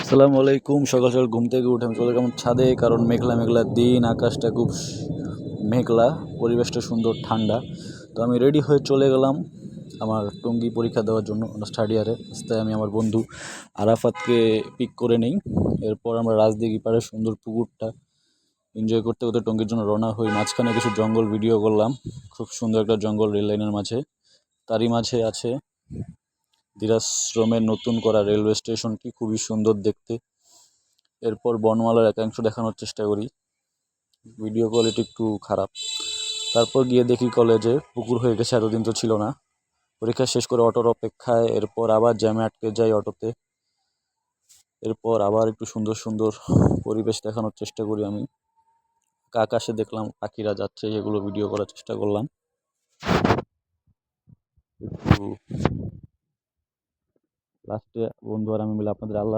আসসালামু আলাইকুম। সকাল সকাল ঘুম থেকে উঠে আমি চলে গেলাম ছাদে, কারণ মেঘলা মেঘলা দিন, আকাশটা খুব মেঘলা, পরিবেশটা সুন্দর ঠান্ডা। তো আমি রেডি হয়ে চলে গেলাম আমার টঙ্গী পরীক্ষা দেওয়ার জন্য স্টাডি ইয়ারে। রাস্তায় আমি আমার বন্ধু আরাফাতকে পিক করে নিই। এরপর আমরা রাজদিঘি পাড়ে সুন্দর পুকুরটা এনজয় করতে করতে টঙ্গীর জন্য রওনা হই। মাঝখানে কিছু জঙ্গল ভিডিও করলাম, খুব সুন্দর একটা জঙ্গল রেল লাইনের মাঝে। তারই মাঝে আছে ধীরাশ্রমের নতুন করা রেলওয়ে স্টেশনটি, খুবই সুন্দর দেখতে। এরপর বনমালার একাংশ দেখানোর চেষ্টা করি, ভিডিও কোয়ালিটি একটু খারাপ। তারপর গিয়ে দেখি কলেজে পুকুর হয়ে গেছে, এতদিন তো ছিল না। পরীক্ষা শেষ করে অটোর অপেক্ষায়, এরপর আবার জ্যামে আটকে যাই অটোতে। এরপর আবার একটু সুন্দর সুন্দর পরিবেশ দেখানোর চেষ্টা করি আমি। আকাশে দেখলাম পাখিরা যাচ্ছে, এগুলো ভিডিও করার চেষ্টা করলাম। একটু লাস্টে বন্ধু আর আমি মিলে আপনাদের আল্লাহ